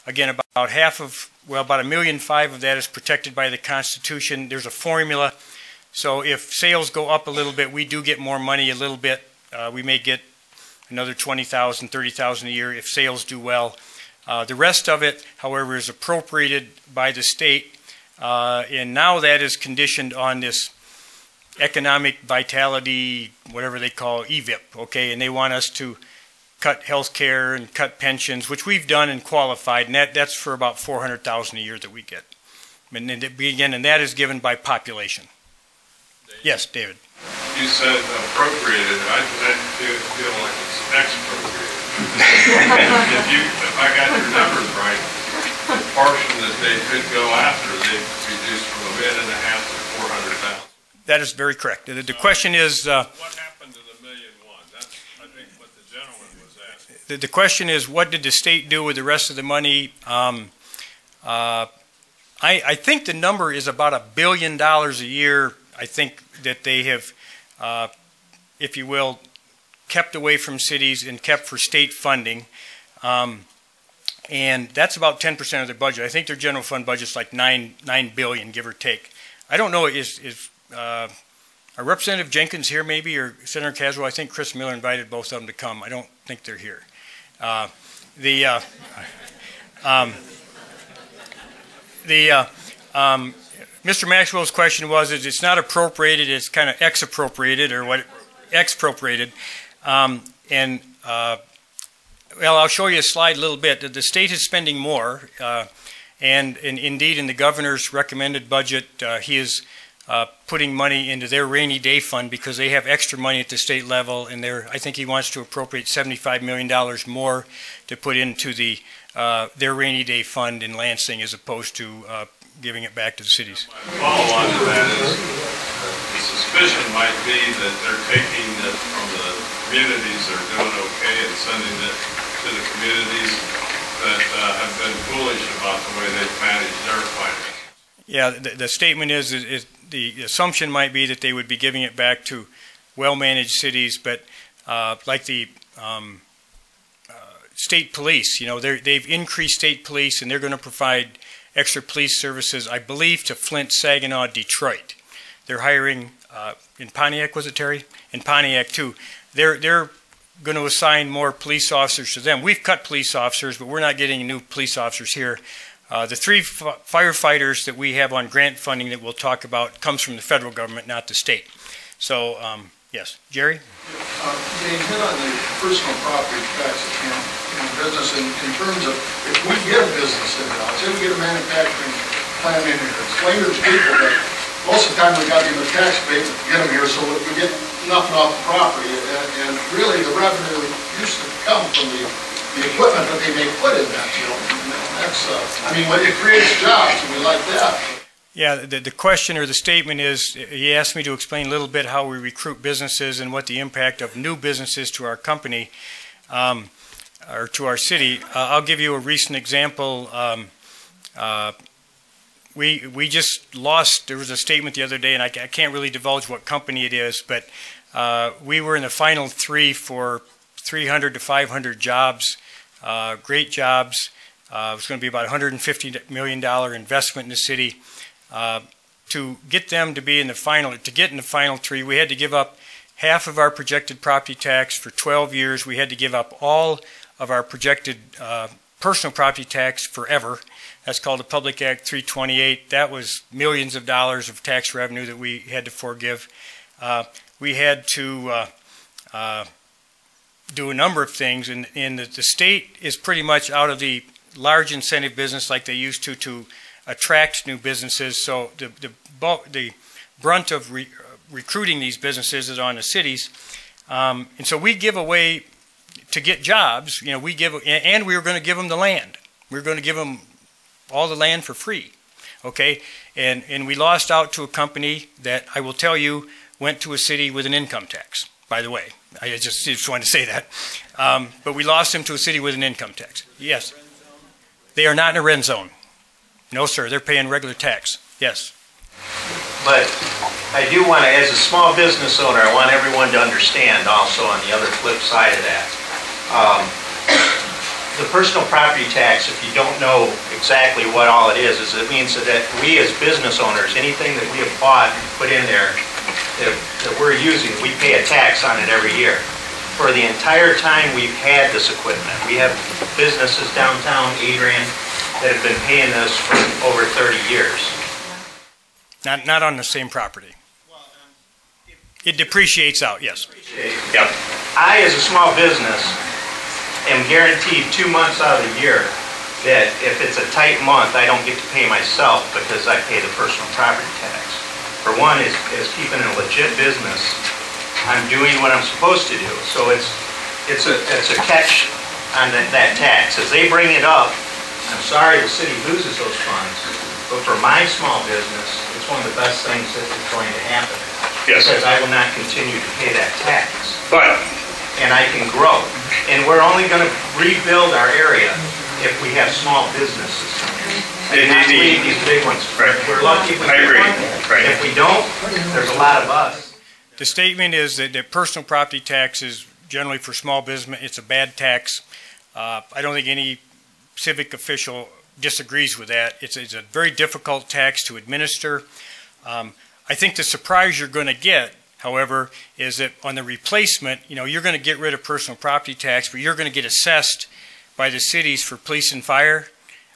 Again, about half of, well, about 1.5 million of that is protected by the Constitution. There's a formula. So if sales go up a little bit, we do get more money a little bit. We may get another $20,000, $30,000 a year if sales do well. The rest of it, however, is appropriated by the state, and now that is conditioned on this economic vitality, whatever they call EVIP, okay, and they want us to cut health care and cut pensions, which we've done and qualified, and that's for about $400,000 a year that we get. And that is given by population. David. Yes, David. You said appropriated. I feel like it's expropriated. If I got your numbers right, the portion that they could go after, they reduced from $1.5 million to $400,000. That is very correct. The question is... what happened to the $1.1 million? That's, I think, what the gentleman was asking. The question is, what did the state do with the rest of the money? I think the number is about $1 billion a year. I think that they have, if you will, kept away from cities and kept for state funding. And that's about 10% of their budget. I think their general fund budget is like $9 billion, give or take. I don't know, is Representative Jenkins here maybe, or Senator Caswell? I think Chris Miller invited both of them to come. I don't think they're here. Mr. Maxwell's question was, it's not appropriated, it's kind of expropriated, or what? Expropriated. Well, I'll show you a slide a little bit. The state is spending more, and indeed in the governor's recommended budget, he is putting money into their rainy day fund because they have extra money at the state level, and I think he wants to appropriate $75 million more to put into their rainy day fund in Lansing as opposed to giving it back to the cities. My follow-on to that is the suspicion might be that they're taking it from the communities that are doing okay and sending it to the communities that have been foolish about the way they've managed their finances. Yeah, the statement is the assumption might be that they would be giving it back to well-managed cities, but like the state police, you know, they've increased state police and they're going to provide extra police services, I believe, to Flint, Saginaw, Detroit. They're hiring in Pontiac, was it, Terry? In Pontiac too. They're going to assign more police officers to them. We've cut police officers, but we're not getting new police officers here. The 3 firefighters that we have on grant funding that we'll talk about comes from the federal government, not the state. So, yes. Jerry? They hit on the personal property tax account in business in terms of if we get a business in it, say we get a manufacturing plant in here, explain to the people that most of the time we got to give a tax abatement to get them here so we get nothing off the property. And really the revenue used to come from the equipment that they may put in that, you know. That's, I mean, it creates jobs, and we like that. Yeah, the question or the statement is, he asked me to explain a little bit how we recruit businesses and what the impact of new businesses to our company or to our city. I'll give you a recent example. We just lost, there was a statement the other day, and I can't really divulge what company it is, but we were in the final 3 for 300 to 500 jobs, great jobs. It was going to be about $150 million investment in the city. To get them to be in the final, to get in the final 3, we had to give up half of our projected property tax for 12 years. We had to give up all of our projected personal property tax forever. That's called the Public Act 328. That was millions of dollars of tax revenue that we had to forgive. We had to do a number of things, and the state is pretty much out of the large incentive business like they used to attract new businesses. So the brunt of recruiting these businesses is on the cities, and so we give away to get jobs. You know, we give, and we were going to give them the land. We were going to give them all the land for free, okay? And we lost out to a company that I will tell you went to a city with an income tax. By the way, I just wanted to say that. But we lost them to a city with an income tax. Yes. They are not in a rent zone. No, sir. They're paying regular tax. Yes. But I do want to, as a small business owner, I want everyone to understand also on the other flip side of that. the personal property tax, if you don't know exactly what all it is it means that we as business owners, anything that we have bought and put in there that we're using, we pay a tax on it every year. For the entire time we've had this equipment, we have businesses downtown Adrian that have been paying this for over 30 years. Not on the same property. It depreciates out, yes. Yep. I, as a small business, am guaranteed 2 months out of the year that if it's a tight month, I don't get to pay myself because I pay the personal property tax. For one, is keeping a legit business, I'm doing what I'm supposed to do. So it's a catch on that tax. As they bring it up, I'm sorry the city loses those funds, but for my small business, it's one of the best things that is going to happen. Yes. Because I will not continue to pay that tax. But And I can grow. And we're only going to rebuild our area if we have small businesses. And not leave these big ones. Right. We're lucky if we I get agree. one. Right. If we don't, there's a lot of us. The statement is that the personal property tax is generally for small business, it's a bad tax. I don't think any civic official disagrees with that. It's a very difficult tax to administer. I think the surprise you're going to get, however, is that on the replacement, you're going to get rid of personal property tax, but you're going to get assessed by the cities for police and fire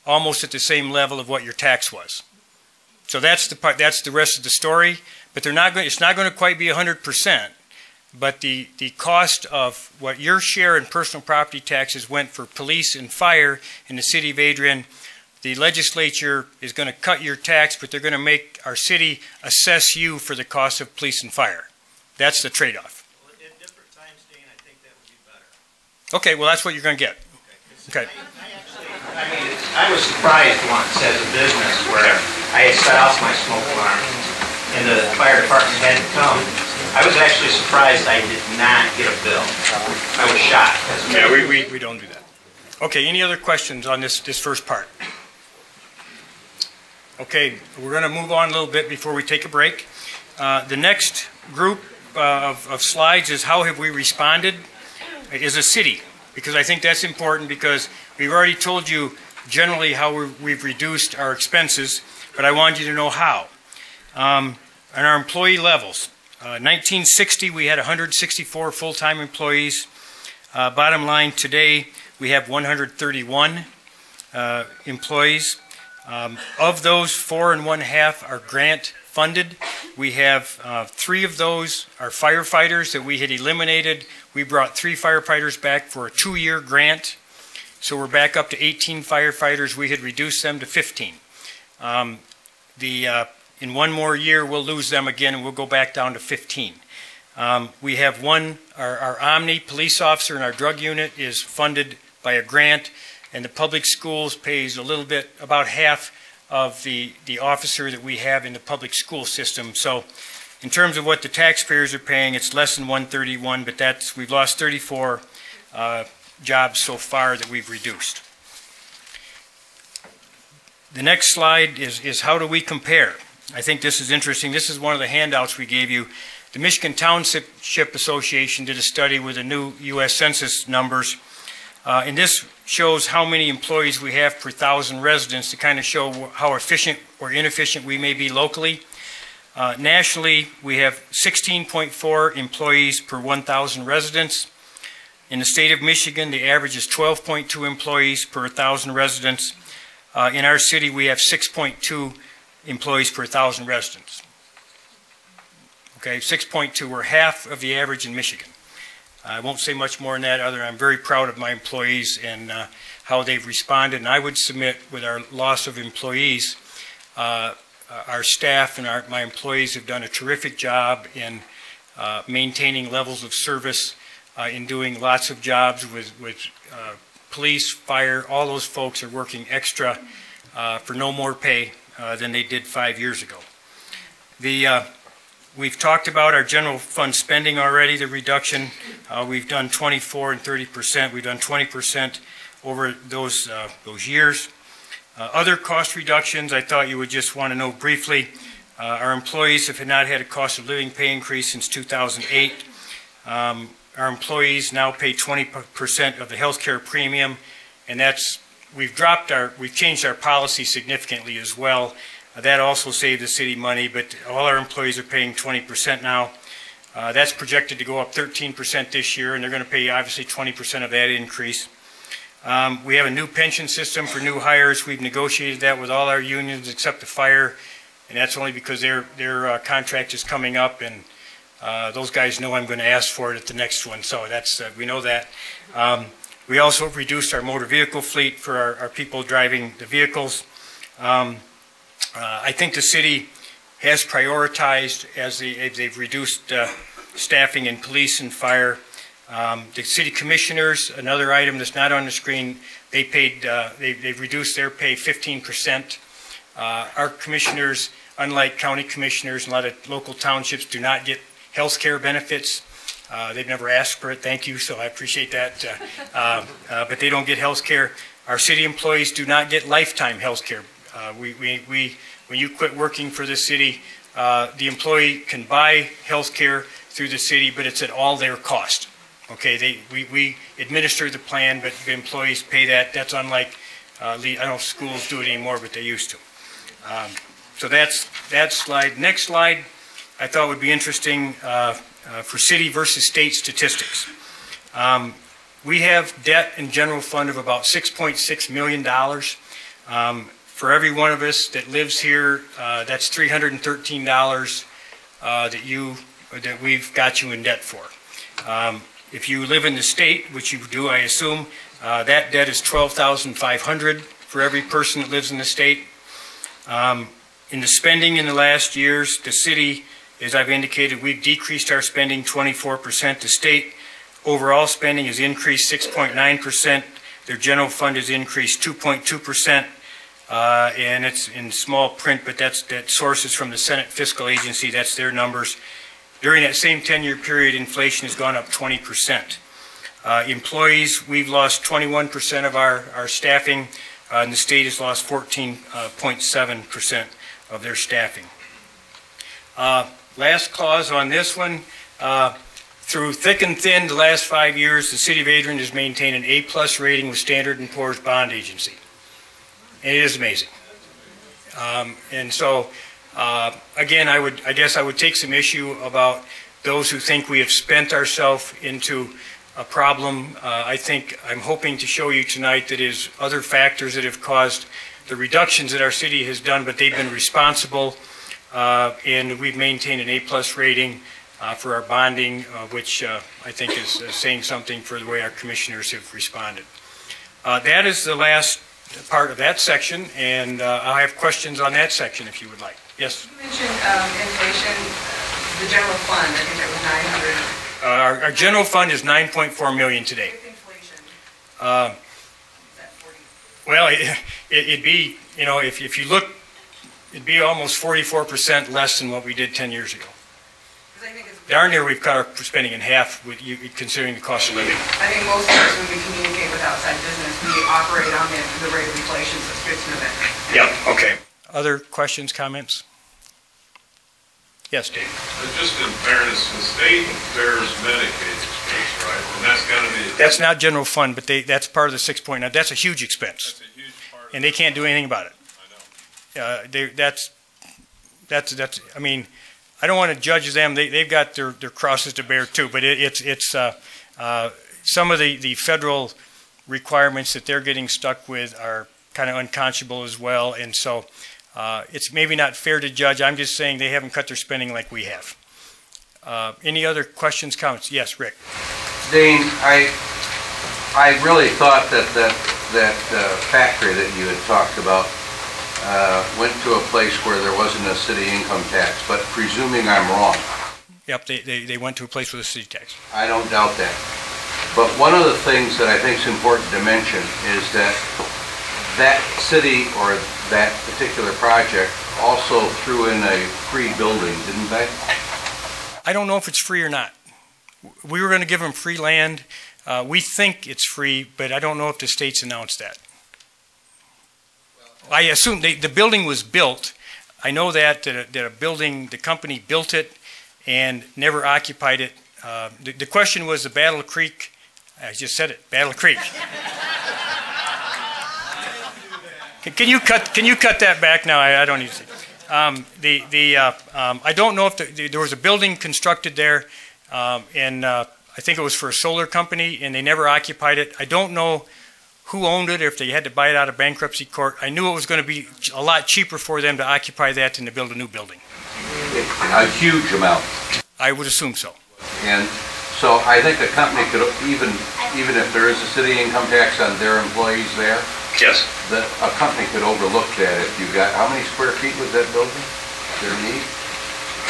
almost at the same level of what your tax was. So that's the part. That's the rest of the story. But it's not going to quite be 100%. But the cost of what your share in personal property taxes went for police and fire in the city of Adrian, the legislature is going to cut your tax, but they're going to make our city assess you for the cost of police and fire. That's the trade-off. Well, at different times, Dane, I think that would be better. Okay, well, that's what you're going to get. Okay. I was surprised once as a business where I had set off my smoke alarm and the fire department had to come. I was actually surprised I did not get a bill. I was shocked. Yeah, we don't do that. Okay, any other questions on this first part? Okay, we're going to move on a little bit before we take a break. The next group of slides is how have we responded as a city, because I think that's important because we've already told you generally how we've reduced our expenses, but I want you to know how. On our employee levels, 1960 we had 164 full-time employees. Bottom line today we have 131 employees. Of those, 4 1/2 are grant funded. We have 3 of those are firefighters that we had eliminated. We brought 3 firefighters back for a 2-year grant. So we're back up to 18 firefighters. We had reduced them to 15. In 1 more year, we'll lose them again, and we'll go back down to 15. We have our Omni police officer in our drug unit is funded by a grant, and the public schools pays a little bit, about half of the officer that we have in the public school system. So in terms of what the taxpayers are paying, it's less than 131, but we've lost 34 jobs so far that we've reduced. The next slide is how do we compare? I think this is interesting. This is one of the handouts we gave you. The Michigan Township Association did a study with the new U.S. Census numbers, and this shows how many employees we have per 1,000 residents to kind of show how efficient or inefficient we may be locally. Nationally, we have 16.4 employees per 1,000 residents. In the state of Michigan, the average is 12.2 employees per 1,000 residents. In our city, we have 6.2 employees per 1,000 residents. Okay, 6.2, we're half of the average in Michigan. I won't say much more than that other than I'm very proud of my employees and how they've responded. And I would submit with our loss of employees, our staff and my employees have done a terrific job in maintaining levels of service, in doing lots of jobs with police, fire. All those folks are working extra for no more pay than they did 5 years ago. We've talked about our general fund spending already, the reduction. We've done 24% and 30%. We've done 20% over those years. Other cost reductions, I thought you would just want to know briefly. Our employees have not had a cost of living pay increase since 2008. Our employees now pay 20% of the health care premium. and we've changed our policy significantly as well. That also saved the city money, but all our employees are paying 20% now. That's projected to go up 13% this year, and they're going to pay obviously 20% of that increase. We have a new pension system for new hires. We've negotiated that with all our unions except the fire, and that's only because their contract is coming up, and those guys know I'm going to ask for it at the next one, so we know that. We also reduced our motor vehicle fleet for our people driving the vehicles. I think the city has prioritized as they've reduced staffing in police and fire. The city commissioners, another item that's not on the screen, they've reduced their pay 15%. Our commissioners, unlike county commissioners, a lot of local townships do not get health care benefits. They've never asked for it, thank you, so I appreciate that. But they don't get health care. Our city employees do not get lifetime health care. When you quit working for the city, the employee can buy health care through the city, but it's at all their cost. Okay, we administer the plan, but the employees pay that. That's unlike, I don't know if schools do it anymore, but they used to. So that's that slide. Next slide, I thought would be interesting for city versus state statistics. We have debt in general fund of about $6.6 million. For every one of us that lives here, that's $313 that we've got you in debt for. If you live in the state, which you do, I assume, that debt is $12,500 for every person that lives in the state. In the spending in the last years, the city, as I've indicated, we've decreased our spending 24%. The state overall spending has increased 6.9%. Their general fund has increased 2.2%. And it's in small print, but that source is from the Senate Fiscal Agency. That's their numbers. During that same 10-year period, inflation has gone up 20%. Employees, we've lost 21% of our staffing, and the state has lost 14.7% of their staffing. Last clause on this one, through thick and thin the last 5 years, the City of Adrian has maintained an A+ rating with Standard & Poor's Bond Agency. And it is amazing. And so, again, I guess I would take some issue about those who think we have spent ourselves into a problem. I'm hoping to show you tonight that is other factors that have caused the reductions that our city has done, but they've been responsible, and we've maintained an A+ rating for our bonding, which I think is saying something for the way our commissioners have responded. That is the last part of that section, and I have questions on that section if you would like. Yes? You mentioned inflation, the general fund, I think that was 900. Our general fund is $9.4 million today. With inflation, is Uh, that 40? well, it'd be, you know, if you look, it'd be almost 44% less than what we did 10 years ago. 'Cause I think it's Darn near we've cut our spending in half with you, considering the cost of living. I think most of us, when we communicate with outside business, we operate on the rate of inflation, so it's good to know that. Yeah, okay. Other questions, comments? Yes, Dave. Just in fairness, the state bears Medicaid expense, right? And that's got to be... That's not general fund, but that's part of the 6.9. That's a huge expense, That's a huge part of and they can't do anything about it. I know. That's. I mean, I don't want to judge them. They've got their crosses to bear too. But it's some of the federal requirements that they're getting stuck with are kind of unconscionable as well. And so it's maybe not fair to judge. I'm just saying they haven't cut their spending like we have. Any other questions, comments? Yes, Rick. Dane, I really thought that factory that you had talked about went to a place where there wasn't a city income tax, but presuming I'm wrong. Yep, they went to a place with a city tax. I don't doubt that. But one of the things that I think is important to mention is that that city or that particular project also threw in a free building, didn't they? I don't know if it's free or not. We were going to give them free land. We think it's free, but I don't know if the state's announced that. I assume the building was built. I know that a building, the company built it and never occupied it. The question was the Battle Creek. I just said it, Battle Creek. Can you cut that back now? I don't need to. I don't know if there was a building constructed there, and I think it was for a solar company, and they never occupied it. I don't know who owned it, or if they had to buy it out of bankruptcy court. I knew it was going to be a lot cheaper for them to occupy that than to build a new building. A huge amount. I would assume so. And so I think the company could, even if there is a city income tax on their employees there, Yes. a company could overlook that if you got, how many square feet was that building? Their need?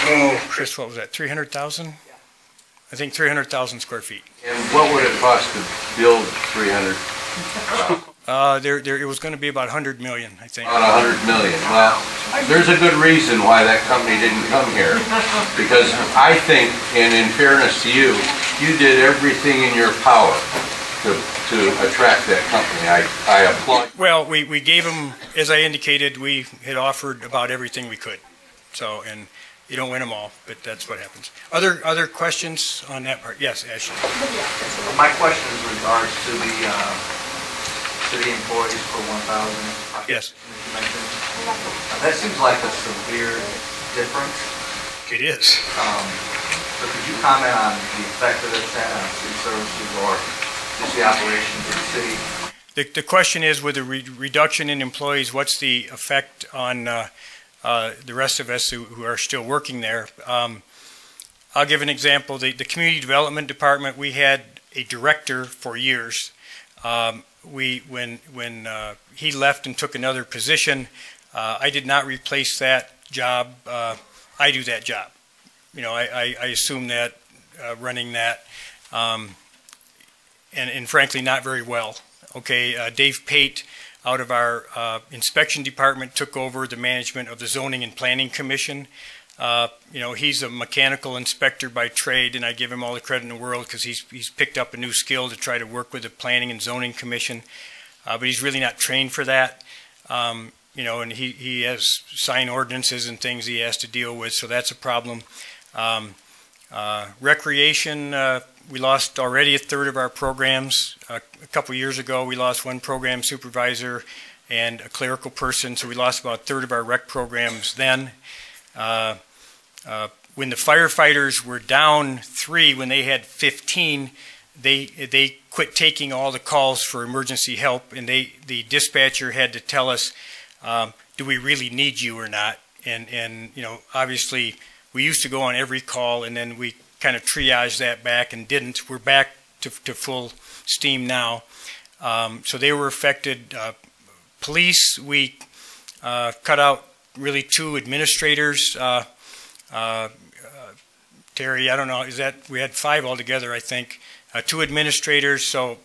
Oh, Chris, what was that, 300,000? I think 300,000 square feet. And what would it cost to build 300? It was going to be about 100 million, I think. About 100 million. Well, there's a good reason why that company didn't come here. Because I think, and in fairness to you, you did everything in your power to attract that company. I applaud. Well, we gave them, as I indicated, we had offered about everything we could. So, and you don't win them all, but that's what happens. Other questions on that part? Yes, Ashley. My question is in regards to the city employees for 1,000. Yes. You mentioned. That seems like a severe difference. It is. So could you comment on the effect of this on city services or just the operations of the city? The question is, with the reduction in employees, what's the effect on the rest of us who are still working there? I'll give an example. The Community Development Department, we had a director for years. When he left and took another position, I did not replace that job. I do that job. You know, I assume that, running that, and frankly not very well. Okay, Dave Pate out of our inspection department took over the management of the Zoning and Planning Commission. You know, he's a mechanical inspector by trade, and I give him all the credit in the world because he's picked up a new skill to try to work with the Planning and Zoning Commission, but he's really not trained for that. You know, and he has signed ordinances and things he has to deal with, so that's a problem. Recreation, we lost already a third of our programs. A couple years ago, we lost one program supervisor and a clerical person, so we lost about a third of our rec programs then. When the firefighters were down 3, when they had 15, they quit taking all the calls for emergency help, and the dispatcher had to tell us, do we really need you or not? And you know, obviously, we used to go on every call, and then we kind of triaged that back and didn't. We're back to full steam now. So they were affected. Police, we cut out really 2 administrators. Terry, I don't know, we had 5 altogether, I think. 2 administrators, so